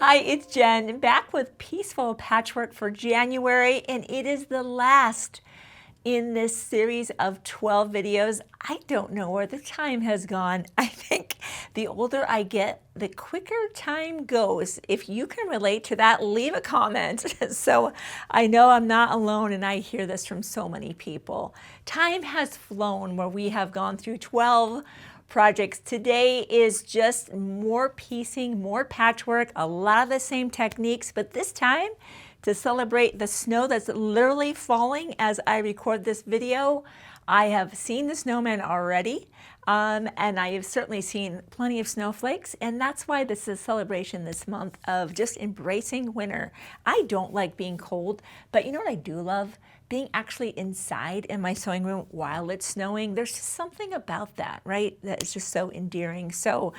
Hi, it's Jen, back with Pieceful Patchwork for January, and it is the last in this series of 12 videos. I don't know where the time has gone. I think the older I get, the quicker time goes. If you can relate to that, leave a comment. So I know I'm not alone, and I hear this from so many people. Time has flown where we have gone through 12 projects. Today is just more piecing, more patchwork, a lot of the same techniques, but this time to celebrate the snow that's literally falling as I record this video. I have seen the snowman already, and I have certainly seen plenty of snowflakes, and that's why this is a celebration this month of just embracing winter. I don't like being cold, but you know what I do love? Being actually inside in my sewing room while it's snowing. There's just something about that, right? That is just so endearing. So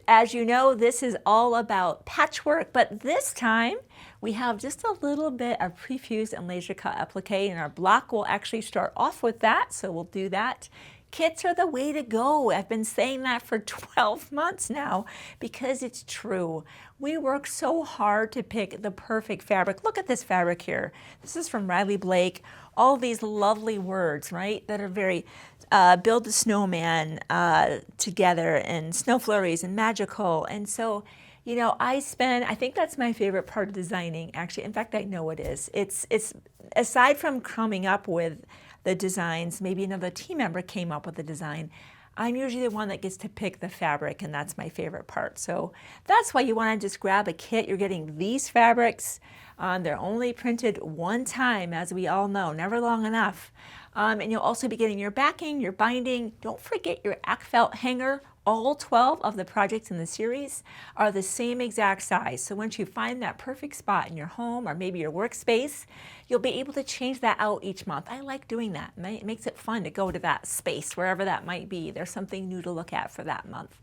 as you know, this is all about patchwork, but this time we have just a little bit of prefused and laser cut applique, and our block will actually start off with that, so we'll do that. Kits are the way to go. I've been saying that for 12 months now because it's true. We work so hard to pick the perfect fabric. Look at this fabric here. This is from Riley Blake. All these lovely words, right, that are very build a snowman together, and snow flurries and magical. And so, you know, I think that's my favorite part of designing, actually. In fact, I know it is. It's aside from coming up with the designs, maybe another team member came up with the design, I'm usually the one that gets to pick the fabric, and that's my favorite part. So that's why you want to just grab a kit. You're getting these fabrics. They're only printed one time, as we all know, never long enough. And you'll also be getting your backing, your binding. Don't forget your act felt hanger. All 12 of the projects in the series are the same exact size. So once you find that perfect spot in your home or maybe your workspace, you'll be able to change that out each month. I like doing that. It makes it fun to go to that space, wherever that might be. There's something new to look at for that month.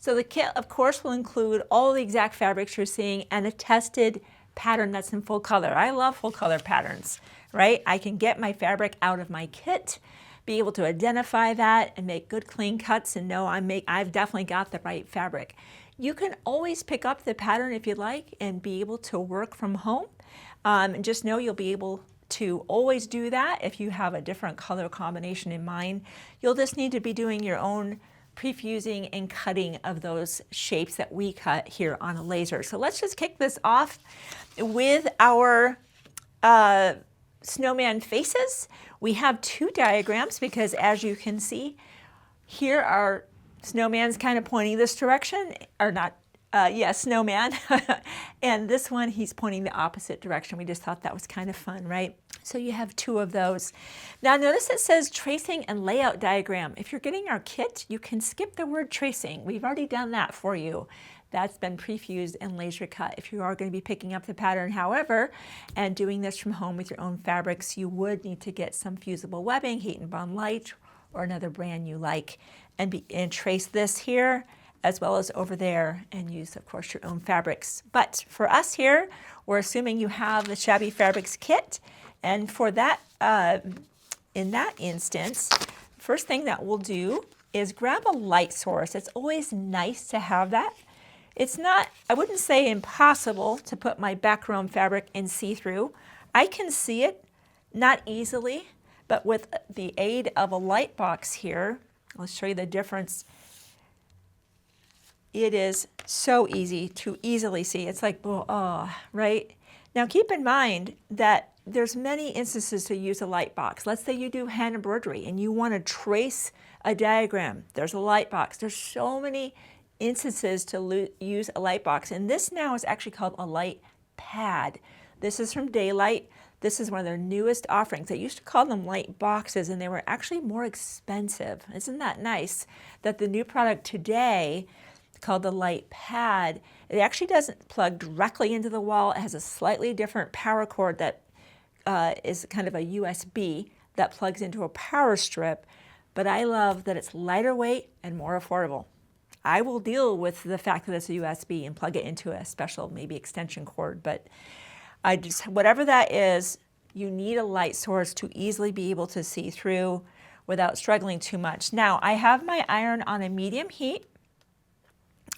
So the kit, of course, will include all the exact fabrics you're seeing and a tested pattern that's in full color. I love full color patterns, right? I can get my fabric out of my kit, be able to identify that and make good clean cuts and know I've definitely got the right fabric. You can always pick up the pattern if you like and be able to work from home. And just know you'll be able to always do that if you have a different color combination in mind. You'll just need to be doing your own prefusing and cutting of those shapes that we cut here on a laser. So let's just kick this off with our snowman faces. We have two diagrams because, as you can see, here our snowman's kind of pointing this direction, or not, snowman. And this one, he's pointing the opposite direction. We just thought that was kind of fun, right? So you have two of those. Now notice it says tracing and layout diagram. If you're getting our kit, you can skip the word tracing. We've already done that for you. That's been prefused and laser cut. If you are going to be picking up the pattern, however, and doing this from home with your own fabrics, you would need to get some fusible webbing, Heat and Bond Light, or another brand you like, and trace this here as well as over there, and use, of course, your own fabrics. But for us here, we're assuming you have the Shabby Fabrics Kit, and for that, in that instance, first thing that we'll do is grab a light source. It's always nice to have that. It's not, I wouldn't say impossible to put my background fabric in see-through. I can see it, not easily, but with the aid of a light box here, I'll show you the difference. It is so easy to easily see. It's like, oh, right? Now keep in mind that there's many instances to use a light box. Let's say you do hand embroidery and you want to trace a diagram. There's a light box. There's so many instances to use a light box, and this now is actually called a light pad. This is from Daylight. This is one of their newest offerings. They used to call them light boxes, and they were actually more expensive. Isn't that nice that the new product today, called the light pad, it actually doesn't plug directly into the wall. It has a slightly different power cord that is kind of a USB that plugs into a power strip, but I love that it's lighter weight and more affordable. I will deal with the fact that it's a USB and plug it into a special maybe extension cord, but whatever that is, you need a light source to easily be able to see through without struggling too much. Now, I have my iron on a medium heat,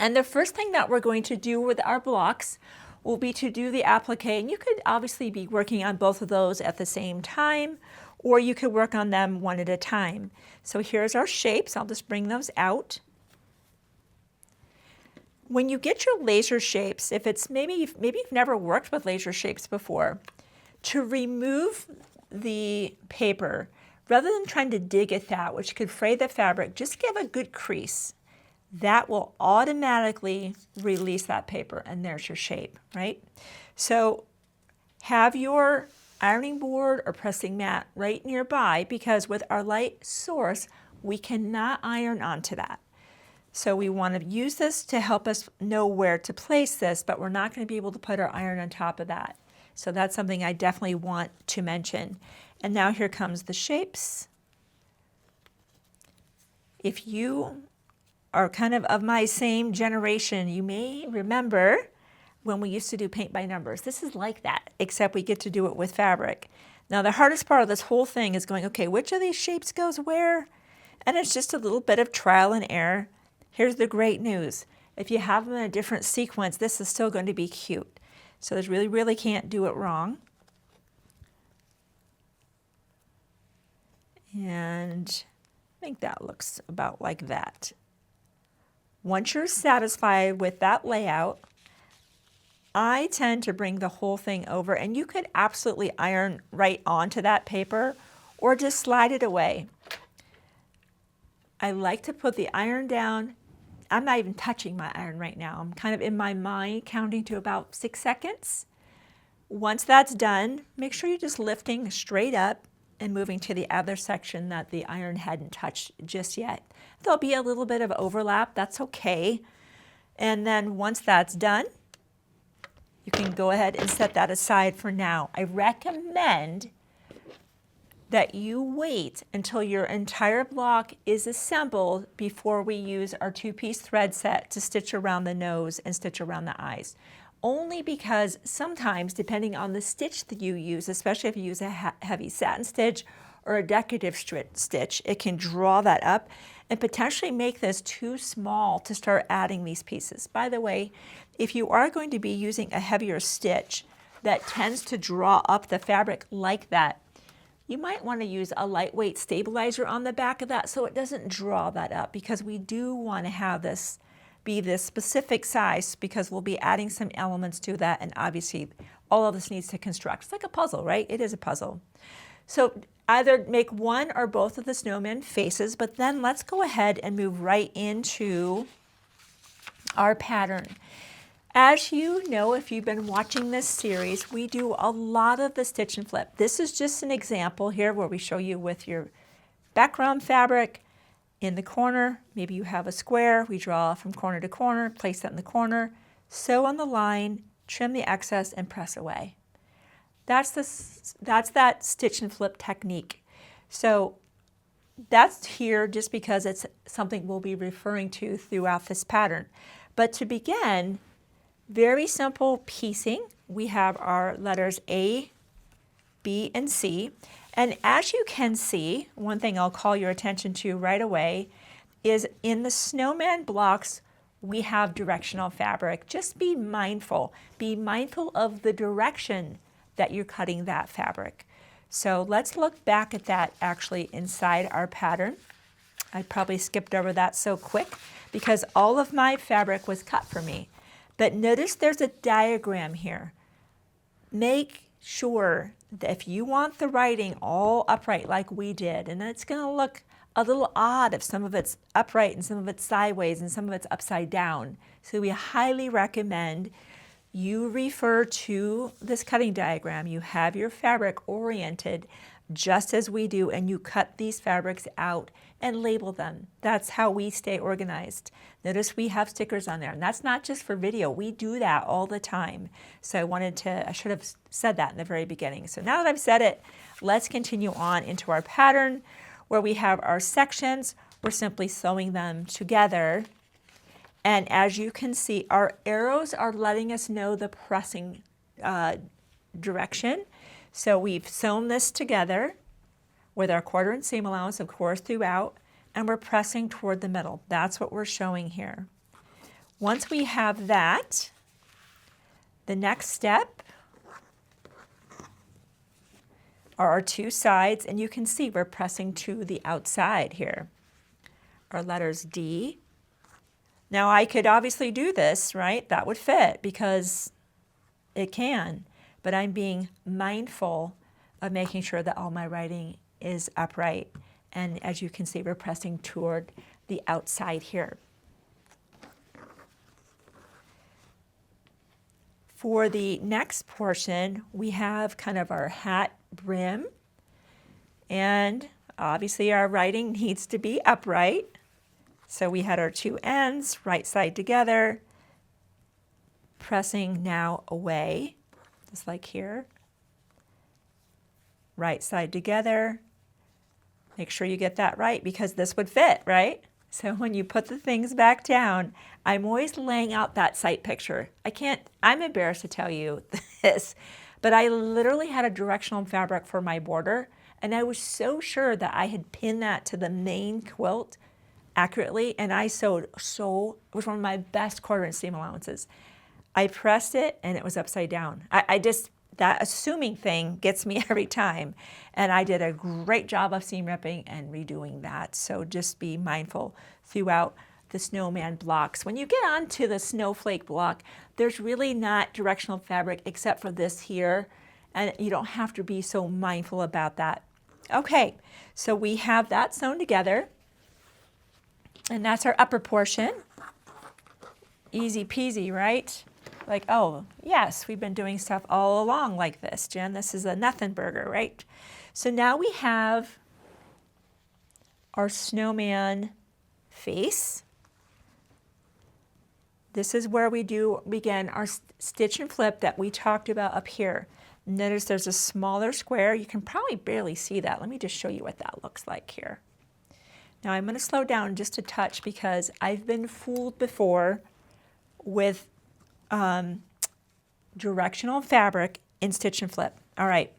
and the first thing that we're going to do with our blocks, will be to do the applique, and you could obviously be working on both of those at the same time, or you could work on them one at a time. So here's our shapes. I'll just bring those out. When you get your laser shapes, if it's maybe you've never worked with laser shapes before, to remove the paper, rather than trying to dig at that, which could fray the fabric, just give a good crease. That will automatically release that paper, and there's your shape, right? So have your ironing board or pressing mat right nearby, because with our light source, we cannot iron onto that. So we want to use this to help us know where to place this, but we're not going to be able to put our iron on top of that. So that's something I definitely want to mention. And now here comes the shapes. If you are kind of my same generation, you may remember when we used to do paint by numbers. This is like that, except we get to do it with fabric. Now the hardest part of this whole thing is going, okay, which of these shapes goes where? And it's just a little bit of trial and error. Here's the great news. If you have them in a different sequence, this is still going to be cute. So there's really can't do it wrong. And I think that looks about like that. Once you're satisfied with that layout, I tend to bring the whole thing over, and you could absolutely iron right onto that paper or just slide it away. I like to put the iron down. I'm not even touching my iron right now. I'm kind of in my mind counting to about 6 seconds. Once that's done, make sure you're just lifting straight up and moving to the other section that the iron hadn't touched just yet. There'll be a little bit of overlap, that's okay. And then once that's done, you can go ahead and set that aside for now. I recommend that you wait until your entire block is assembled before we use our 2-piece thread set to stitch around the nose and stitch around the eyes. Only because sometimes, depending on the stitch that you use, especially if you use a heavy satin stitch or a decorative stitch, it can draw that up and potentially make this too small to start adding these pieces. By the way, if you are going to be using a heavier stitch that tends to draw up the fabric like that, you might want to use a lightweight stabilizer on the back of that so it doesn't draw that up, because we do want to have this be this specific size, because we'll be adding some elements to that, and obviously all of this needs to construct. It's like a puzzle, right? It is a puzzle. So either make one or both of the snowman faces, but then let's go ahead and move right into our pattern. As you know, if you've been watching this series, we do a lot of the stitch and flip. This is just an example here where we show you with your background fabric in the corner. Maybe you have a square. We draw from corner to corner, place that in the corner, sew on the line, trim the excess, and press away. That's that stitch and flip technique. So that's here just because it's something we'll be referring to throughout this pattern. But to begin, very simple piecing. We have our letters A, B, and C. And as you can see, one thing I'll call your attention to right away is in the Snowman blocks, we have directional fabric. Just be mindful. Be mindful of the direction that you're cutting that fabric. So let's look back at that actually inside our pattern. I probably skipped over that so quick because all of my fabric was cut for me. But notice there's a diagram here. Make sure that if you want the writing all upright like we did, and it's going to look a little odd if some of it's upright and some of it's sideways and some of it's upside down. So we highly recommend you refer to this cutting diagram. You have your fabric oriented just as we do, and you cut these fabrics out and label them. That's how we stay organized. Notice we have stickers on there, and that's not just for video. We do that all the time. So I should have said that in the very beginning. So now that I've said it, let's continue on into our pattern where we have our sections. We're simply sewing them together. And as you can see, our arrows are letting us know the pressing direction. So we've sewn this together with our 1/4 inch seam allowance, of course, throughout, and we're pressing toward the middle. That's what we're showing here. Once we have that, The next step are our two sides, and you can see we're pressing to the outside here. Our letters D. Now I could obviously do this, right? That would fit because it can, but I'm being mindful of making sure that all my writing is upright. And as you can see, we're pressing toward the outside here. For the next portion, we have kind of our hat brim, and obviously our writing needs to be upright. So we had our two ends, right side together, pressing now away, just like here. Right side together. Make sure you get that right because this would fit, right? So when you put the things back down, I'm always laying out that sight picture. I'm embarrassed to tell you this, but I literally had a directional fabric for my border, and I was so sure that I had pinned that to the main quilt accurately, and I sewed it was one of my best 1/4" seam allowances. I pressed it and it was upside down. That assuming thing gets me every time, and I did a great job of seam ripping and redoing that. So just be mindful throughout the Snowman blocks. When you get onto the Snowflake block, there's really not directional fabric except for this here, and you don't have to be so mindful about that. Okay, so we have that sewn together, and that's our upper portion. Easy peasy, right? Like, oh, yes, we've been doing stuff all along like this, Jen. This is a nothing burger, right? So now we have our snowman face. This is where we begin our stitch and flip that we talked about up here. Notice there's a smaller square. You can probably barely see that. Let me just show you what that looks like here. Now I'm going to slow down just a touch because I've been fooled before with directional fabric in stitch and flip. All right,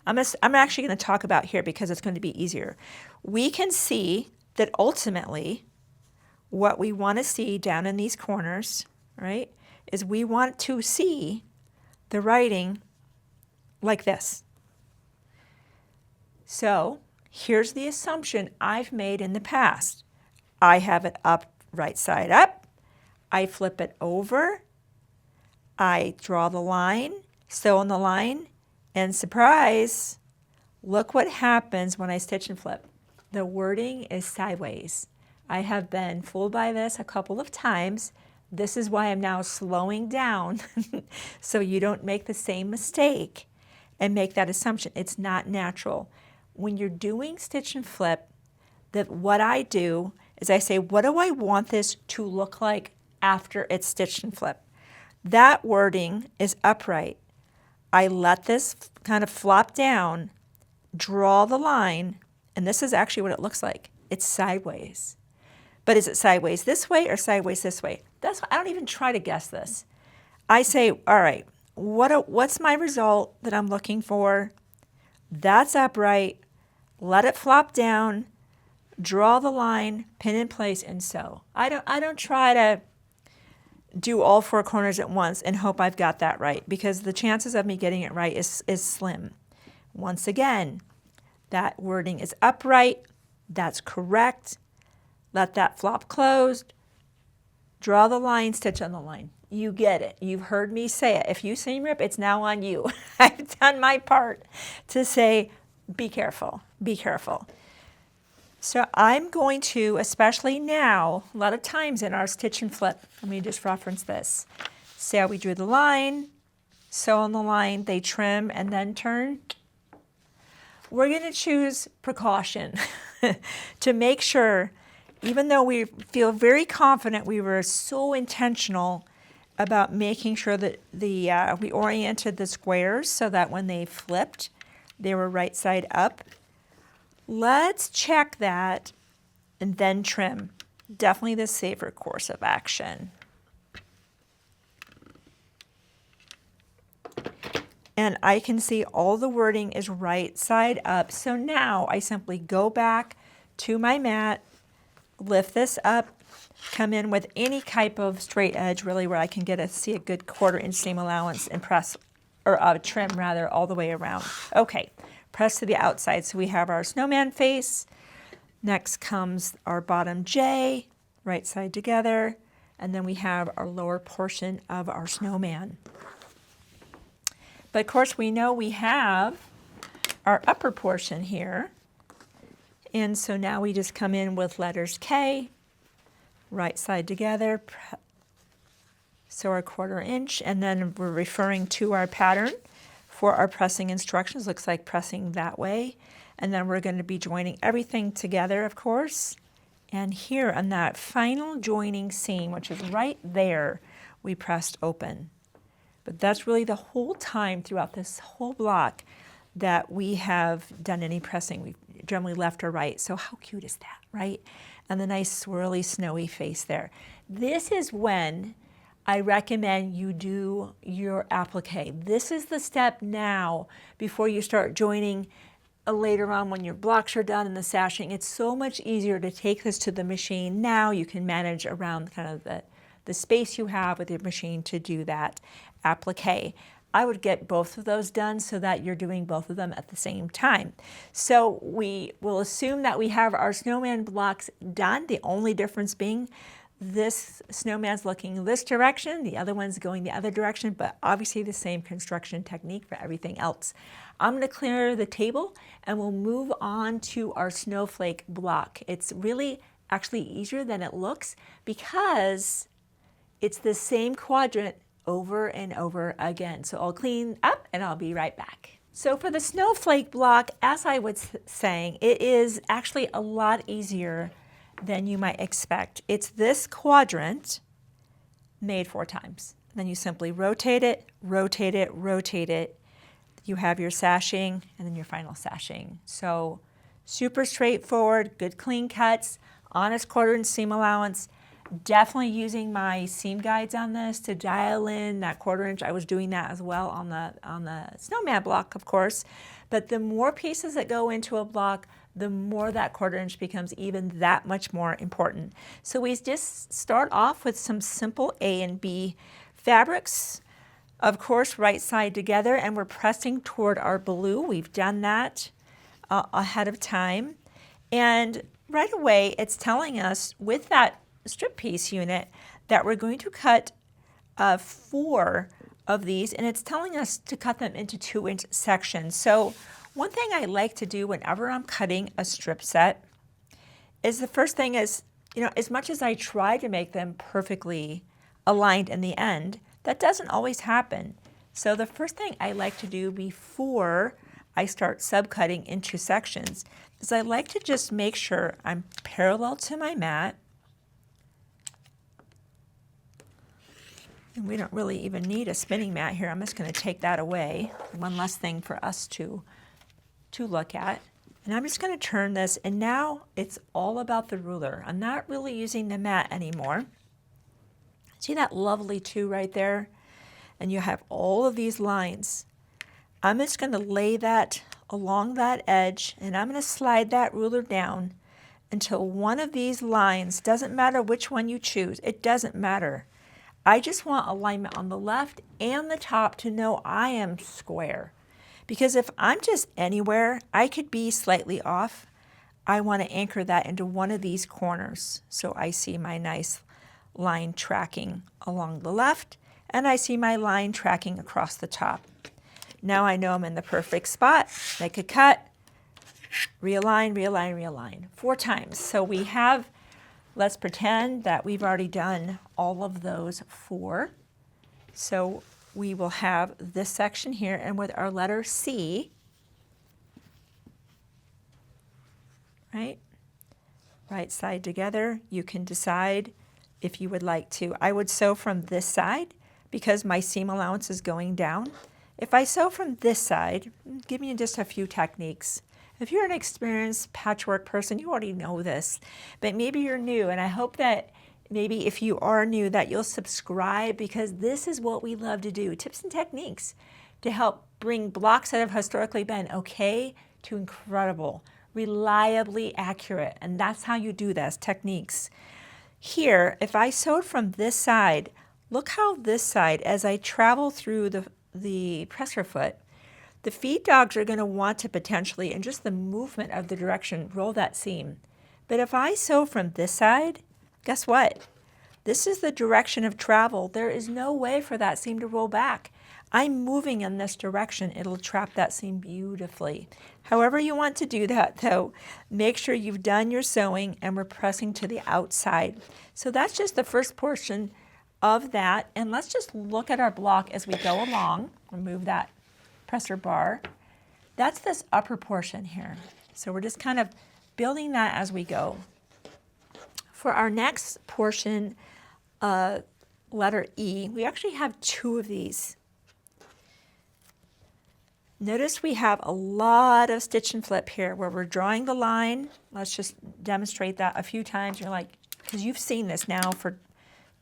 I'm actually going to talk about here because it's going to be easier. We can see that ultimately what we want to see down in these corners, right, is we want to see the writing like this. So here's the assumption I've made in the past. I have it up, right side up. I flip it over. I draw the line, sew on the line, and surprise, look what happens when I stitch and flip. The wording is sideways. I have been fooled by this a couple of times. This is why I'm now slowing down so you don't make the same mistake and make that assumption. It's not natural. When you're doing stitch and flip, what I do is I say, what do I want this to look like after it's stitched and flipped? That wording is upright. I let this kind of flop down, draw the line, and this is actually what it looks like. It's sideways. But is it sideways this way or sideways this way? I don't even try to guess this. I say, all right, what's my result that I'm looking for? That's upright. Let it flop down, draw the line, pin in place, and sew. I don't try to do all 4 corners at once and hope I've got that right, because the chances of me getting it right is slim. Once again, that wording is upright. That's correct. Let that flop closed. Draw the line, stitch on the line. You get it. You've heard me say it. If you seam rip, it's now on you. I've done my part to say, be careful, be careful. So I'm going to, especially now, a lot of times in our stitch and flip, let me just reference this. See how we drew the line, sew on the line, they trim and then turn. We're going to choose precaution to make sure, even though we feel very confident we were so intentional about making sure that we oriented the squares so that when they flipped, they were right side up. Let's check that and then trim. Definitely the safer course of action. And I can see all the wording is right side up. So now I simply go back to my mat, lift this up come in with any type of straight edge, really, where I can see a good 1/4 inch seam allowance and press, or trim rather, all the way around. Okay, press to the outside. So we have our snowman face. Next comes our bottom J, right side together, and then we have our lower portion of our snowman. But of course we know we have our upper portion here. And so now we just come in with letters K, right side together, so our 1/4 inch, and then we're referring to our pattern for our pressing instructions. Looks like pressing that way. And then we're going to be joining everything together, of course. And here on that final joining seam, which is right there, we pressed open. But that's really the whole time throughout this whole block that we have done any pressing. We've generally left or right. So how cute is that, right? And the nice swirly snowy face there. This is when I recommend you do your applique. This is the step now before you start joining later on when your blocks are done and the sashing. It's so much easier to take this to the machine now. You can manage around kind of the space you have with your machine to do that applique. I would get both of those done so that you're doing both of them at the same time. So we will assume that we have our snowman blocks done, the only difference being this snowman's looking this direction, the other one's going the other direction, but obviously the same construction technique for everything else. I'm going to clear the table and we'll move on to our snowflake block. It's really actually easier than it looks because it's the same quadrant over and over again. So I'll clean up and I'll be right back. So for the snowflake block, as I was saying, it is actually a lot easier than you might expect. It's this quadrant made 4 times. Then you simply rotate it, rotate it, rotate it. You have your sashing and then your final sashing. So super straightforward, good clean cuts, honest 1/4 inch seam allowance. Definitely using my seam guides on this to dial in that 1/4 inch. I was doing that as well on the snowman block, of course. But the more pieces that go into a block, the more that 1/4 inch becomes even that much more important. So we just start off with some simple A and B fabrics. Of course, right side together, and we're pressing toward our blue. We've done that ahead of time. And right away, it's telling us with that strip piece unit that we're going to cut 4 of these, and it's telling us to cut them into 2-inch sections. So one thing I like to do whenever I'm cutting a strip set is the first thing is, as much as I try to make them perfectly aligned in the end, that doesn't always happen. So the first thing I like to do before I start subcutting into sections is I like to just make sure I'm parallel to my mat. And we don't really even need a spinning mat here. I'm just going to take that away. One less thing for us to look at. And I'm just going to turn this, and now it's all about the ruler. I'm not really using the mat anymore. See that lovely 2 right there? And you have all of these lines. I'm just going to lay that along that edge, and I'm going to slide that ruler down until one of these lines, doesn't matter which one you choose, it doesn't matter. I just want alignment on the left and the top to know I am square. Because if I'm just anywhere, I could be slightly off. I want to anchor that into one of these corners so I see my nice line tracking along the left, and I see my line tracking across the top. Now I know I'm in the perfect spot. Make a cut, realign, realign, realign 4 times. So we have, let's pretend that we've already done all of those 4. So we will have this section here, and with our letter C, right side together, you can decide if you would like to. I would sew from this side because my seam allowance is going down. If I sew from this side, give me just a few techniques. If you're an experienced patchwork person, you already know this, but maybe you're new, and I hope that maybe if you are new that you'll subscribe, because this is what we love to do. Tips and techniques to help bring blocks that have historically been okay to incredible, reliably accurate, and that's how you do this, techniques. Here, if I sewed from this side, look how this side, as I travel through the presser foot, the feed dogs are going to want to potentially, in just the movement of the direction, roll that seam. But if I sew from this side, guess what? This is the direction of travel. There is no way for that seam to roll back. I'm moving in this direction. It'll trap that seam beautifully. However you want to do that though, make sure you've done your sewing and we're pressing to the outside. So that's just the first portion of that. And let's just look at our block as we go along. Remove that presser bar. That's this upper portion here. So we're just kind of building that as we go. For our next portion, letter E, we actually have two of these. Notice we have a lot of stitch and flip here where we're drawing the line. Let's just demonstrate that a few times. You're like, because you've seen this now for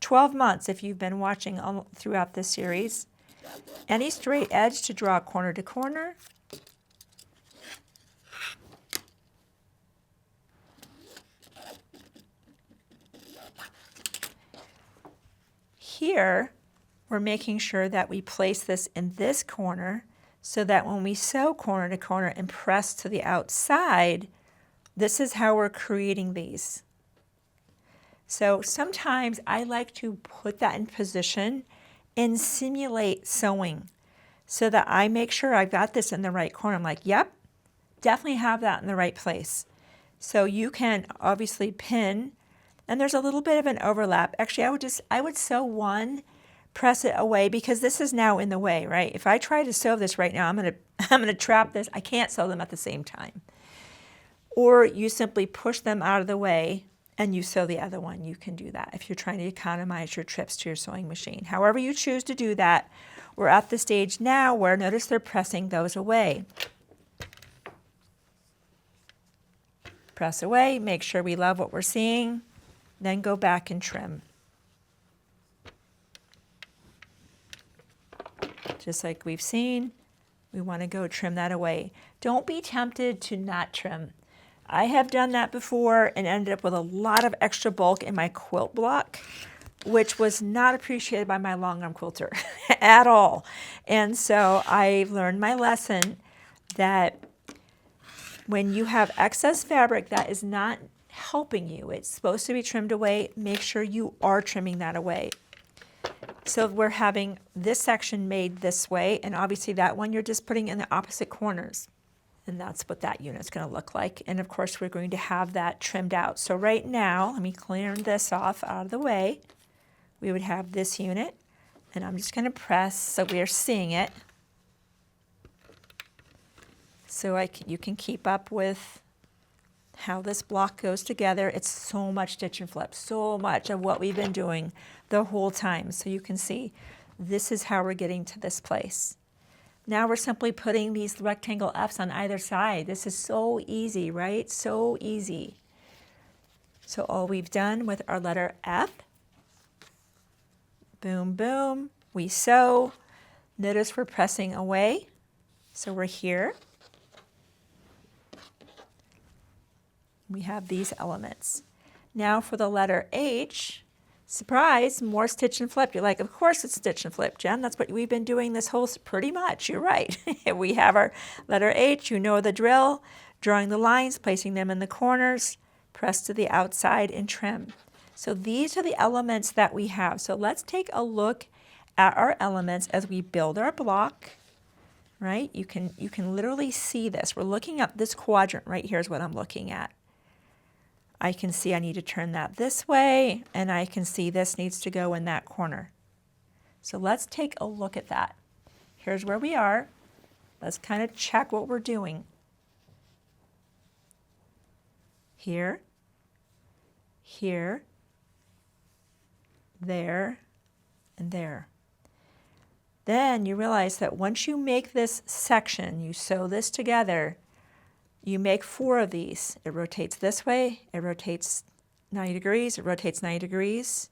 12 months if you've been watching throughout this series. Any straight edge to draw corner to corner. Here, we're making sure that we place this in this corner so that when we sew corner to corner and press to the outside, this is how we're creating these. So sometimes I like to put that in position and simulate sewing so that I make sure I've got this in the right corner. I'm like, yep, definitely have that in the right place. So you can obviously pin, and there's a little bit of an overlap. Actually, I would sew one, press it away because this is now in the way, right? If I try to sew this right now, I'm gonna trap this. I can't sew them at the same time. Or you simply push them out of the way and you sew the other one. You can do that if you're trying to economize your trips to your sewing machine. However you choose to do that, we're at the stage now where notice they're pressing those away. Press away, make sure we love what we're seeing, then go back and trim. Just like we've seen, we want to go trim that away. Don't be tempted to not trim. I have done that before and ended up with a lot of extra bulk in my quilt block, which was not appreciated by my long arm quilter at all. And so I've learned my lesson that when you have excess fabric that is not helping you, it's supposed to be trimmed away, make sure you are trimming that away. So we're having this section made this way, and obviously that one you're just putting in the opposite corners. And that's what that unit's going to look like. And of course, we're going to have that trimmed out. So right now, let me clear this off out of the way. We would have this unit, and I'm just going to press so we are seeing it. So you can keep up with how this block goes together. It's so much stitch and flip, so much of what we've been doing the whole time. So you can see this is how we're getting to this place. Now we're simply putting these rectangle Fs on either side. This is so easy, right? So easy. So all we've done with our letter F, boom, boom, we sew. Notice we're pressing away. So we're here. We have these elements. Now for the letter H, surprise, more stitch and flip. You're like, of course it's stitch and flip, Jen. That's what we've been doing this whole, pretty much, you're right. We have our letter H, you know the drill, drawing the lines, placing them in the corners, press to the outside and trim. So these are the elements that we have. So let's take a look at our elements as we build our block, right? You can literally see this. We're looking at this quadrant right here is what I'm looking at. I can see I need to turn that this way, and I can see this needs to go in that corner. So let's take a look at that. Here's where we are. Let's kind of check what we're doing. Here, here, there, and there. Then you realize that once you make this section, you sew this together, you make 4 of these. It rotates this way, it rotates 90 degrees, it rotates 90 degrees.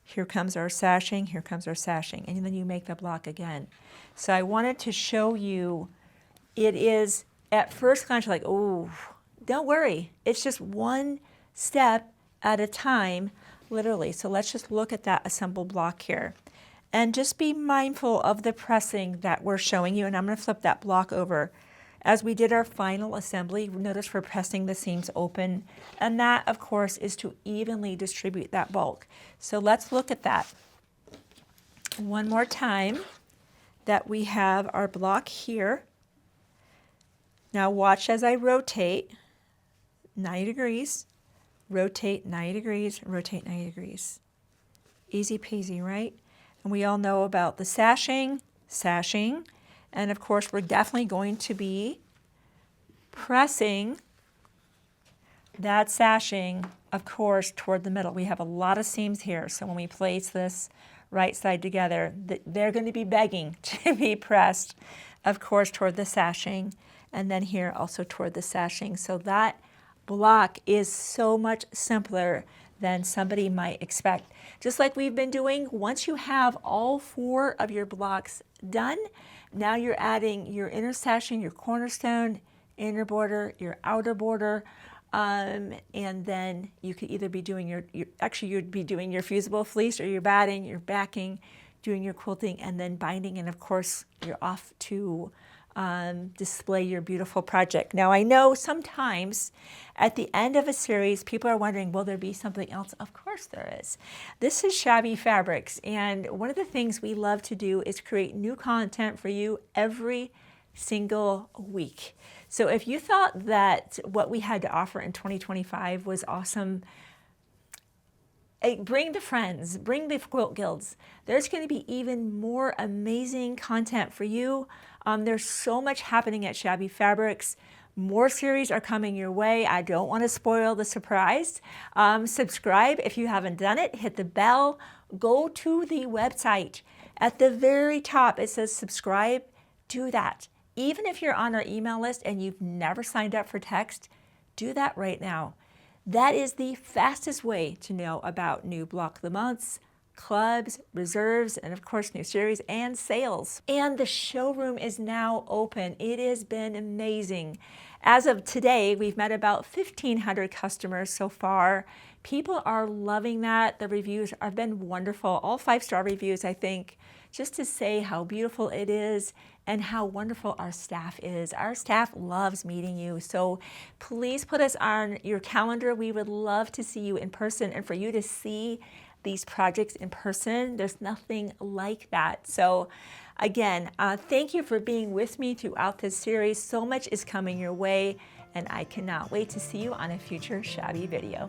Here comes our sashing, here comes our sashing, and then you make the block again. So I wanted to show you, it is at first glance, you're like, oh, don't worry. It's just one step at a time. literally. So let's just look at that assembled block here. And just be mindful of the pressing that we're showing you. And I'm going to flip that block over. As we did our final assembly, notice we're pressing the seams open. And that, of course, is to evenly distribute that bulk. So let's look at that one more time, that we have our block here. Now watch as I rotate 90 degrees, rotate 90 degrees, rotate 90 degrees. Easy peasy, right? And we all know about the sashing, and of course we're definitely going to be pressing that sashing, of course, toward the middle. We have a lot of seams here, so when we place this right side together, they're going to be begging to be pressed, of course, toward the sashing, and then here also toward the sashing. So that block is so much simpler than somebody might expect. Just like we've been doing, once you have all 4 of your blocks done, now you're adding your inner sashing, your cornerstone, inner border, your outer border, and then you could either be doing actually you'd be doing your fusible fleece or your batting, your backing, doing your quilting, and then binding, and of course you're off to display your beautiful project. Now I know sometimes at the end of a series people are wondering, will there be something else? Of course there is. This is Shabby Fabrics, and one of the things we love to do is create new content for you every single week. So if you thought that what we had to offer in 2025 was awesome, bring the friends, bring the quilt guilds. There's going to be even more amazing content for you. There's so much happening at Shabby Fabrics. More series are coming your way. I don't want to spoil the surprise. Subscribe if you haven't done it. Hit the bell. Go to the website. At the very top, it says subscribe. Do that. Even if you're on our email list and you've never signed up for text, do that right now. That is the fastest way to know about new block of the months, clubs, reserves, and of course new series and sales. And the showroom is now open. It has been amazing. As of today, we've met about 1,500 customers so far. People are loving that. The reviews have been wonderful. All 5-star reviews, I think, just to say how beautiful it is and how wonderful our staff is. Our staff loves meeting you. So please put us on your calendar. We would love to see you in person and for you to see these projects in person. There's nothing like that. So again, thank you for being with me throughout this series. So much is coming your way, and I cannot wait to see you on a future Shabby video.